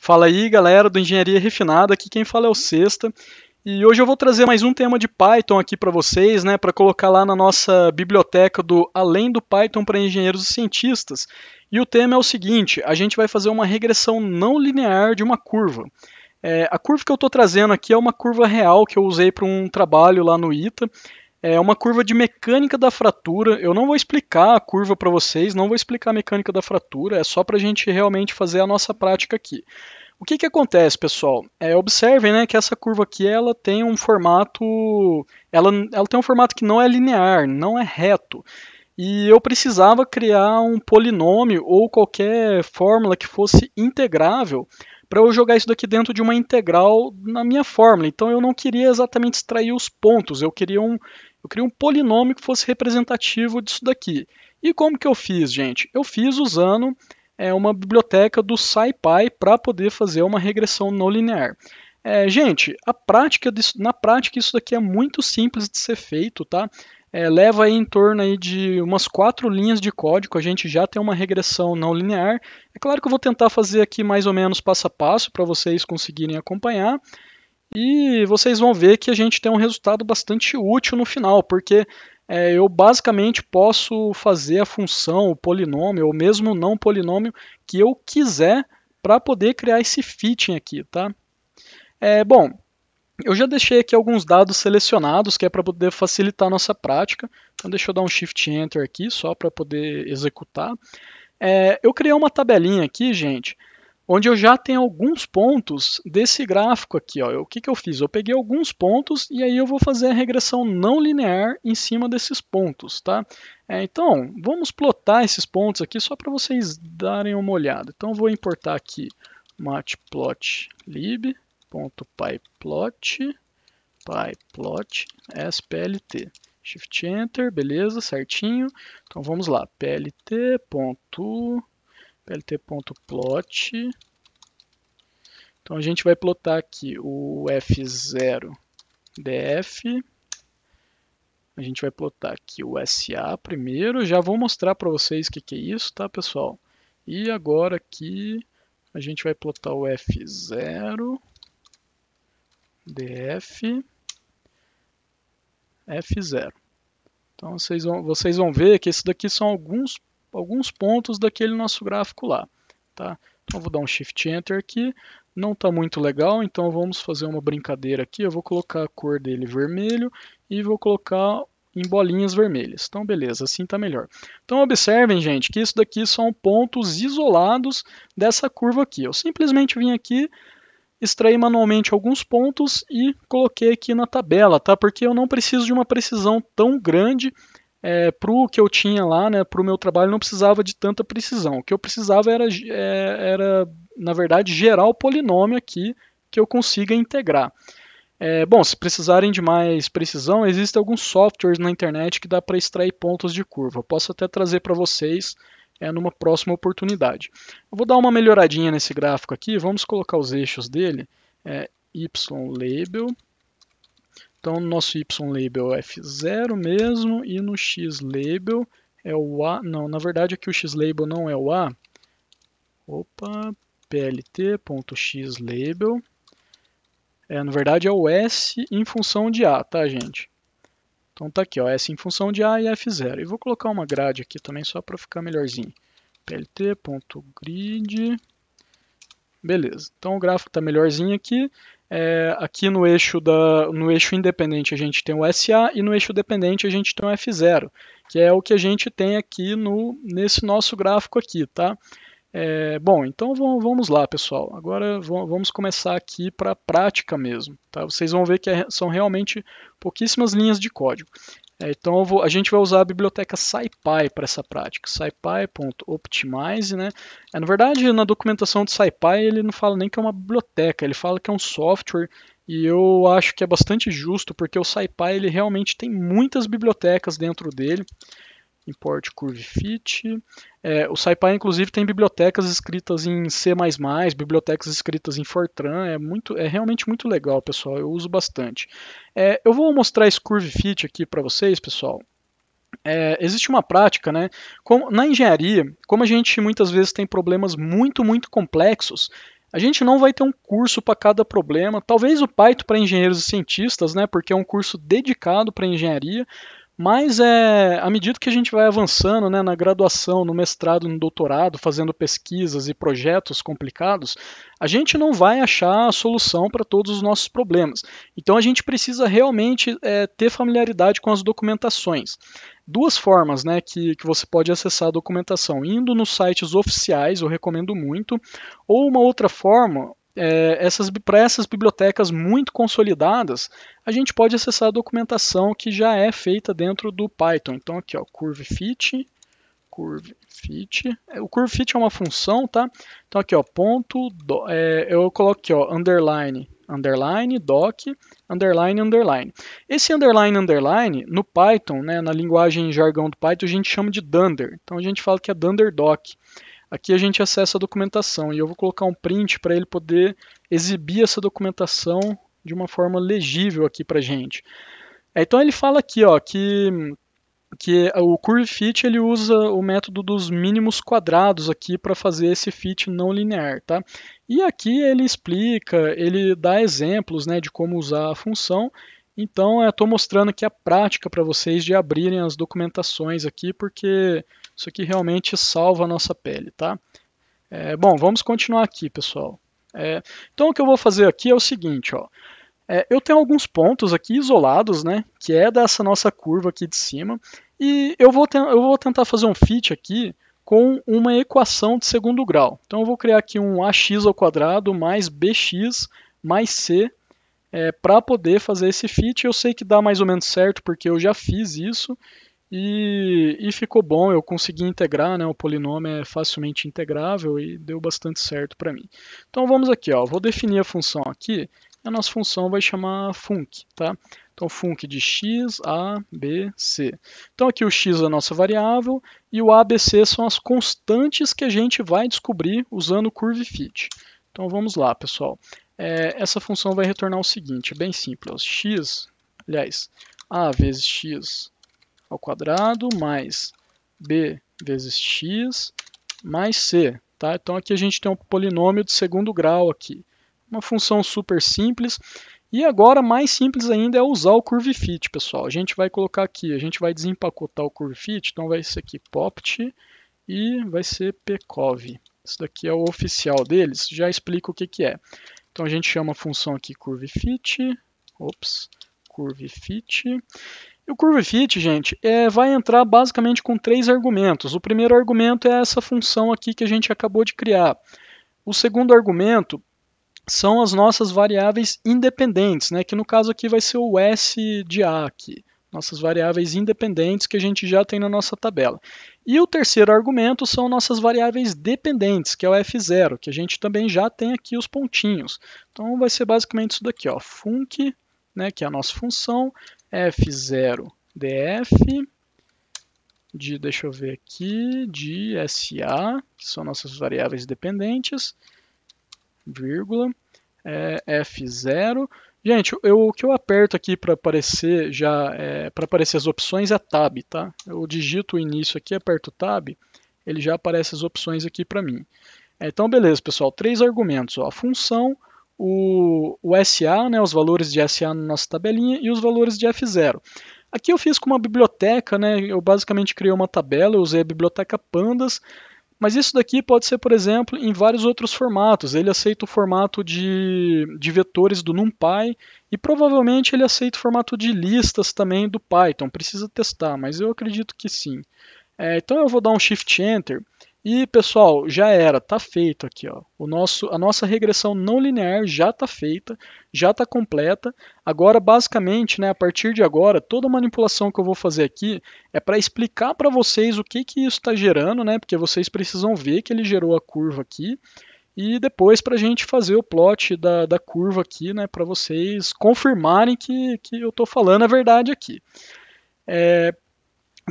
Fala aí, galera do Engenharia Refinada, aqui quem fala é o Sexta. E hoje eu vou trazer mais um tema de Python aqui para vocês, né, para colocar lá na nossa biblioteca do Além do Python para Engenheiros e Cientistas. E o tema é o seguinte: a gente vai fazer uma regressão não linear de uma curva. A curva que eu estou trazendo aqui é uma curva real que eu usei para um trabalho lá no ITA. É uma curva de mecânica da fratura. Eu não vou explicar a curva para vocês, não vou explicar a mecânica da fratura, é só para a gente realmente fazer a nossa prática aqui. O que acontece, pessoal? Observem, né, que essa curva aqui ela tem um formato, ela tem um formato que não é linear, não é reto. E eu precisava criar um polinômio ou qualquer fórmula que fosse integrável para eu jogar isso daqui dentro de uma integral na minha fórmula. Então eu não queria exatamente extrair os pontos, eu queria um polinômio que fosse representativo disso daqui. E como que eu fiz, gente? Eu fiz usando uma biblioteca do SciPy para poder fazer uma regressão não linear. Gente, na prática isso daqui é muito simples de ser feito, tá? Leva aí em torno aí de umas 4 linhas de código, a gente já tem uma regressão não linear. É claro que eu vou tentar fazer aqui mais ou menos passo a passo para vocês conseguirem acompanhar. E vocês vão ver que a gente tem um resultado bastante útil no final, porque eu basicamente posso fazer a função, o polinômio, ou mesmo não polinômio, que eu quiser para poder criar esse fitting aqui, tá? Bom, eu já deixei aqui alguns dados selecionados, que é para poder facilitar a nossa prática. Então deixa eu dar um Shift Enter aqui, só para poder executar. Eu criei uma tabelinha aqui, gente, onde eu já tenho alguns pontos desse gráfico aqui. Ó. O que eu fiz? Eu peguei alguns pontos e aí eu vou fazer a regressão não linear em cima desses pontos, tá? Então, vamos plotar esses pontos aqui só para vocês darem uma olhada. Então, eu vou importar aqui matplotlib.pyplot, splt. Shift Enter, beleza, certinho. Então, vamos lá, plt.plot. Então a gente vai plotar aqui o F0df, a gente vai plotar aqui o SA primeiro, já vou mostrar para vocês o que é isso, tá, pessoal? E agora aqui a gente vai plotar o F0df, F0. Então vocês vão ver que esses daqui são alguns pontos daquele nosso gráfico lá, tá? Então eu vou dar um Shift Enter aqui. Não está muito legal, então vamos fazer uma brincadeira aqui. Eu vou colocar a cor dele vermelho e vou colocar em bolinhas vermelhas. Então, beleza, assim está melhor. Então, observem, gente, que isso daqui são pontos isolados dessa curva aqui. Eu simplesmente vim aqui, extraí manualmente alguns pontos e coloquei aqui na tabela, tá? Porque eu não preciso de uma precisão tão grande. Para o que eu tinha lá, né, para o meu trabalho, não precisava de tanta precisão. O que eu precisava era na verdade, gerar o polinômio aqui que eu consiga integrar. Bom, se precisarem de mais precisão, existem alguns softwares na internet que dá para extrair pontos de curva. Eu posso até trazer para vocês numa próxima oportunidade. Eu vou dar uma melhoradinha nesse gráfico aqui, vamos colocar os eixos dele, Y-label. Então, no nosso Y-label é F0 mesmo, e no X-label é o A. Não, na verdade aqui o X-label não é o A. Opa, plt.xlabel. Na verdade é o S em função de A, tá, gente? Então tá aqui, ó, S em função de A e F0. E vou colocar uma grade aqui também só para ficar melhorzinho. plt.grid. Beleza, então o gráfico está melhorzinho aqui. Aqui no eixo independente a gente tem o SA e no eixo dependente a gente tem o F0, que é o que a gente tem aqui nesse nosso gráfico aqui, tá? Bom, então vamos lá, pessoal. Agora vamos começar aqui para a prática mesmo. Tá? Vocês vão ver que são realmente pouquíssimas linhas de código. Então a gente vai usar a biblioteca SciPy para essa prática. SciPy.optimize, né? Na verdade, na documentação do SciPy ele não fala nem que é uma biblioteca, ele fala que é um software. E eu acho que é bastante justo, porque o SciPy ele realmente tem muitas bibliotecas dentro dele. Import curvefit. O SciPy, inclusive, tem bibliotecas escritas em C++, bibliotecas escritas em Fortran. É realmente muito legal, pessoal. Eu uso bastante. Eu vou mostrar esse curvefit aqui para vocês, pessoal. Existe uma prática, né? Na engenharia, como a gente muitas vezes tem problemas muito complexos, A gente não vai ter um curso para cada problema, talvez o Python para engenheiros e cientistas, né, porque é um curso dedicado para engenharia, mas à medida que a gente vai avançando, né, na graduação, no mestrado, no doutorado, fazendo pesquisas e projetos complicados, a gente não vai achar a solução para todos os nossos problemas. Então a gente precisa realmente ter familiaridade com as documentações. Duas formas, né, que você pode acessar a documentação: indo nos sites oficiais, eu recomendo muito, ou uma outra forma, para essas bibliotecas muito consolidadas, a gente pode acessar a documentação que já é feita dentro do Python. Então aqui, ó, CurveFit. O CurveFit é uma função, tá? Então aqui, ó, eu coloco aqui, ó, underline, underline, doc, underline, underline. Esse underline, underline, no Python, né, na linguagem jargão do Python, a gente chama de dunder. Então a gente fala que é dunder doc. Aqui a gente acessa a documentação e eu vou colocar um print para ele poder exibir essa documentação de uma forma legível aqui para gente. Então ele fala aqui, ó, que o CurveFit ele usa o método dos mínimos quadrados aqui para fazer esse fit não linear, tá? E aqui ele explica, ele dá exemplos, né, de como usar a função. Então eu estou mostrando aqui a prática para vocês de abrirem as documentações aqui, porque isso aqui realmente salva a nossa pele, tá? Bom, vamos continuar aqui, pessoal. Então o que eu vou fazer aqui é o seguinte, ó. Eu tenho alguns pontos aqui isolados, né, que é dessa nossa curva aqui de cima, e eu vou tentar fazer um fit aqui com uma equação de segundo grau. Então eu vou criar aqui um ax ao quadrado mais bx mais c para poder fazer esse fit. Eu sei que dá mais ou menos certo porque eu já fiz isso e ficou bom, eu consegui integrar, né, o polinômio é facilmente integrável e deu bastante certo para mim. Então vamos aqui, ó, vou definir a função aqui. A nossa função vai chamar func, tá? Então func de x, a, b, c. Então aqui o x é a nossa variável e o a, b, c são as constantes que a gente vai descobrir usando o CurveFit. Então vamos lá, pessoal. Essa função vai retornar o seguinte, é bem simples. A vezes x ao quadrado mais b vezes x mais c, tá? Então aqui a gente tem um polinômio de segundo grau aqui. Uma função super simples. E agora, mais simples ainda é usar o CurveFit, pessoal. A gente vai colocar aqui, a gente vai desempacotar o CurveFit, então vai ser aqui popt e vai ser pcov. Isso daqui é o oficial deles, já explico o que é. Então a gente chama a função aqui CurveFit, CurveFit. E o CurveFit, gente, vai entrar basicamente com 3 argumentos. O primeiro argumento é essa função aqui que a gente acabou de criar. O segundo argumento são as nossas variáveis independentes, né? Que no caso aqui vai ser o S de A aqui, nossas variáveis independentes que a gente já tem na nossa tabela. E o terceiro argumento são nossas variáveis dependentes, que é o F0, que a gente também já tem aqui os pontinhos. Então vai ser basicamente isso daqui, ó, func, né, que é a nossa função, F0 df, deixa eu ver aqui, de SA, que são nossas variáveis dependentes, vírgula, F0. Gente, o que eu aperto aqui para aparecer para aparecer as opções é Tab, tá? Eu digito o início aqui, aperto Tab, ele já aparece as opções aqui para mim. Então, beleza, pessoal, 3 argumentos, ó, a função, o SA, né, os valores de SA na nossa tabelinha e os valores de F0. Aqui eu fiz com uma biblioteca, né, eu basicamente criei uma tabela, eu usei a biblioteca Pandas, mas isso daqui pode ser, por exemplo, em vários outros formatos. Ele aceita o formato de vetores do NumPy e provavelmente ele aceita o formato de listas também do Python. Precisa testar, mas eu acredito que sim. Então eu vou dar um Shift Enter e, pessoal, já era, está feito aqui, ó. A nossa regressão não linear já está feita, já está completa. Agora, basicamente, né, a partir de agora, toda a manipulação que eu vou fazer aqui é para explicar para vocês o que isso está gerando, né, porque vocês precisam ver que ele gerou a curva aqui. E depois para a gente fazer o plot da curva aqui, né, para vocês confirmarem que eu estou falando a verdade aqui.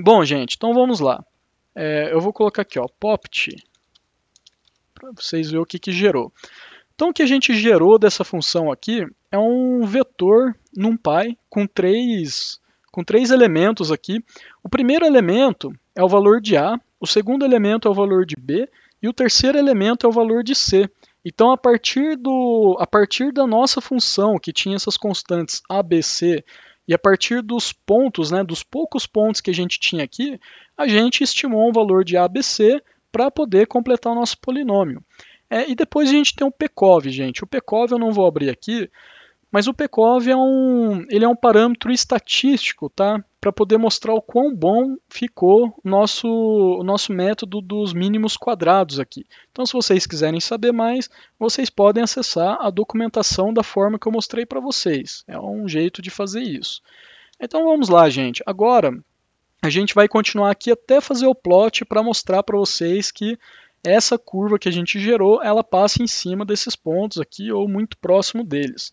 Bom, gente, então vamos lá. Eu vou colocar aqui, ó, popt, para vocês verem o que gerou. Então o que a gente gerou dessa função aqui é um vetor NumPy com três elementos aqui. O primeiro elemento é o valor de A, o segundo elemento é o valor de B e o terceiro elemento é o valor de C. Então, a partir da nossa função, que tinha essas constantes a, b, c, e a partir dos pontos, né, dos poucos pontos que a gente tinha aqui, a gente estimou um valor de a, b, c para poder completar o nosso polinômio. E depois a gente tem o PCOV, gente. O PCOV eu não vou abrir aqui, mas o PCOV ele é um parâmetro estatístico, tá? Para poder mostrar o quão bom ficou o nosso método dos mínimos quadrados aqui. Então, se vocês quiserem saber mais, vocês podem acessar a documentação da forma que eu mostrei para vocês. É um jeito de fazer isso. Então, vamos lá, gente. Agora, a gente vai continuar aqui até fazer o plot para mostrar para vocês que essa curva que a gente gerou, ela passa em cima desses pontos aqui ou muito próximo deles.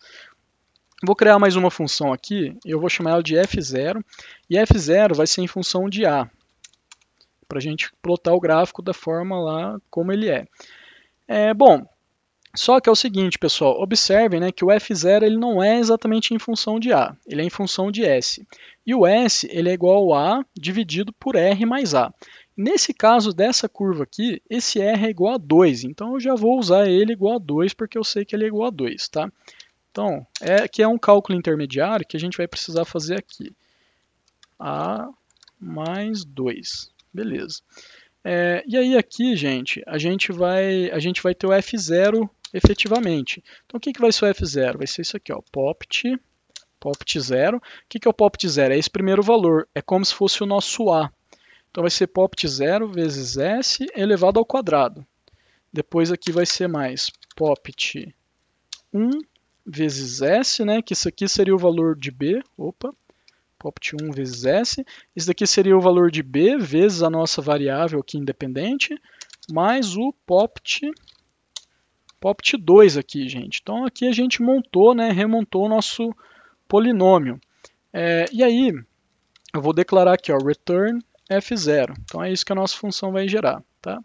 Vou criar mais uma função aqui, eu vou chamar ela de f0, e f0 vai ser em função de a, para a gente plotar o gráfico da forma lá como ele é. Bom, só que é o seguinte, pessoal, observem, né, que o f0 ele não é exatamente em função de a, ele é em função de s. E o s ele é igual a a dividido por r mais a. Nesse caso dessa curva aqui, esse r é igual a 2, então eu já vou usar ele igual a 2, porque eu sei que ele é igual a 2, tá? Então, que é um cálculo intermediário que a gente vai precisar fazer aqui. A mais 2. Beleza. E aí aqui, gente, a gente vai ter o F0 efetivamente. Então, o que vai ser o F0? Vai ser isso aqui, ó, popt 0. O que é o popt 0? É esse primeiro valor. É como se fosse o nosso A. Então, vai ser popt 0 vezes S elevado ao quadrado. Depois aqui vai ser mais popt 1 vezes S, né, que isso aqui seria o valor de B, popt 1 vezes S, isso daqui seria o valor de B vezes a nossa variável aqui independente, mais o popt 2 aqui, gente. Então aqui a gente montou, né, remontou o nosso polinômio. E aí, eu vou declarar aqui, ó, return f0. Então é isso que a nossa função vai gerar, tá?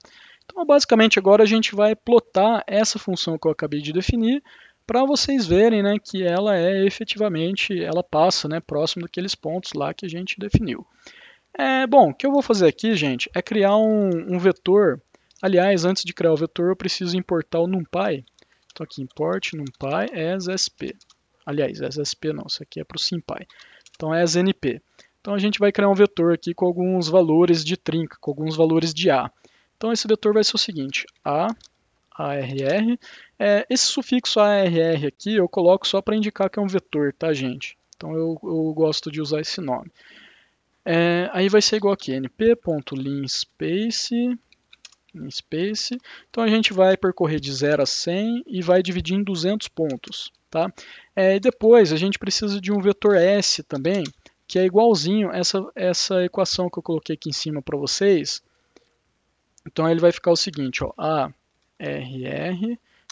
Então basicamente agora a gente vai plotar essa função que eu acabei de definir, para vocês verem, né, que ela efetivamente, ela passa, né, próximo daqueles pontos lá que a gente definiu. Bom, o que eu vou fazer aqui, gente, é criar um vetor. Aliás, antes de criar o vetor, eu preciso importar o NumPy. Então aqui, import NumPy as SP. Aliás, as SP não, isso aqui é para o SymPy. Então é as NP. Então a gente vai criar um vetor aqui com alguns valores de trinca, com alguns valores de A. Então esse vetor vai ser o seguinte, ARR. Esse sufixo ARR aqui eu coloco só para indicar que é um vetor, tá, gente? Então eu gosto de usar esse nome. Aí vai ser igual aqui, np.linspace. Então a gente vai percorrer de 0 a 100 e vai dividir em 200 pontos, tá? E depois a gente precisa de um vetor S também, que é igualzinho essa equação que eu coloquei aqui em cima para vocês. Então ele vai ficar o seguinte, ó, ARR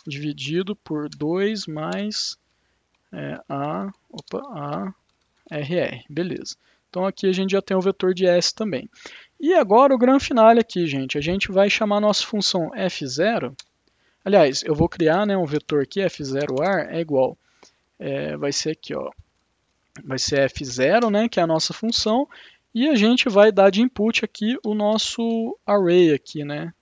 dividido por 2 mais ARR. Beleza. Então aqui a gente já tem o vetor de S também. E agora o grande finale aqui, gente. A gente vai chamar a nossa função f0. Aliás, eu vou criar, né, um vetor aqui, f0ar é igual. Vai ser aqui, ó. Vai ser f0, né, que é a nossa função. E a gente vai dar de input aqui o nosso array aqui, né.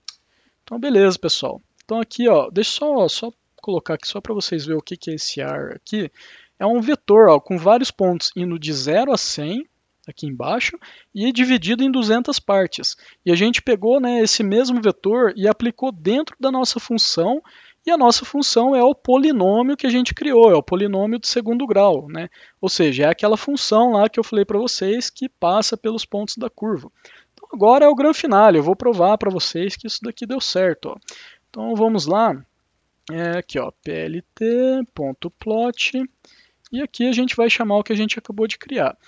Então beleza, pessoal. Então aqui, ó, deixa eu só colocar aqui só para vocês verem o que é esse ar aqui. É um vetor, ó, com vários pontos indo de 0 a 100, aqui embaixo, e dividido em 200 partes. E a gente pegou, né, esse mesmo vetor e aplicou dentro da nossa função, e a nossa função é o polinômio que a gente criou, é o polinômio de segundo grau, né? Ou seja, é aquela função lá que eu falei para vocês que passa pelos pontos da curva. Então agora é o grande finale, eu vou provar para vocês que isso daqui deu certo, ó. Então vamos lá, aqui ó, plt.plot, e aqui a gente vai chamar o que a gente acabou de criar.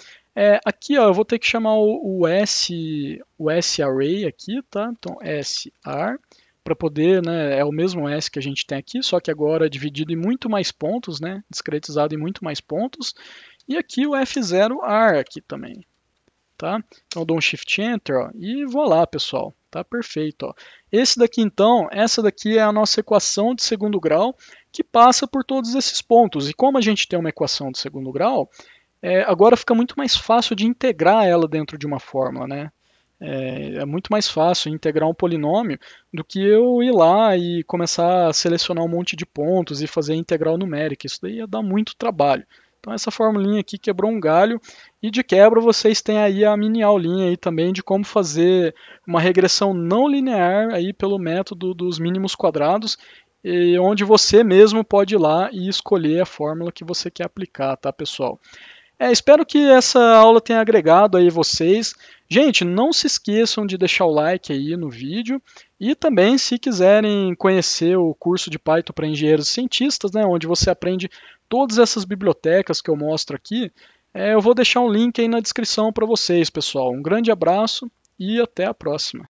Aqui ó, eu vou ter que chamar o SArray aqui, tá? Então SAR, para poder, né, é o mesmo S que a gente tem aqui, só que agora dividido em muito mais pontos, né, discretizado em muito mais pontos. E aqui o F0ar aqui também, tá? Então eu dou um Shift Enter, ó, e vou lá, pessoal. Tá perfeito, ó. Essa daqui é a nossa equação de segundo grau que passa por todos esses pontos. E como a gente tem uma equação de segundo grau, agora fica muito mais fácil de integrar ela dentro de uma fórmula, né? É muito mais fácil integrar um polinômio do que eu ir lá e começar a selecionar um monte de pontos e fazer integral numérica. Isso daí ia dar muito trabalho. Então essa formulinha aqui quebrou um galho e de quebra vocês têm aí a mini aulinha aí também de como fazer uma regressão não linear aí pelo método dos mínimos quadrados, e onde você mesmo pode ir lá e escolher a fórmula que você quer aplicar, tá, pessoal? Espero que essa aula tenha agregado aí vocês. Gente, não se esqueçam de deixar o like aí no vídeo e também, se quiserem conhecer o curso de Python para engenheiros e cientistas, né, onde você aprende todas essas bibliotecas que eu mostro aqui, eu vou deixar um link aí na descrição para vocês, pessoal. Um grande abraço e até a próxima.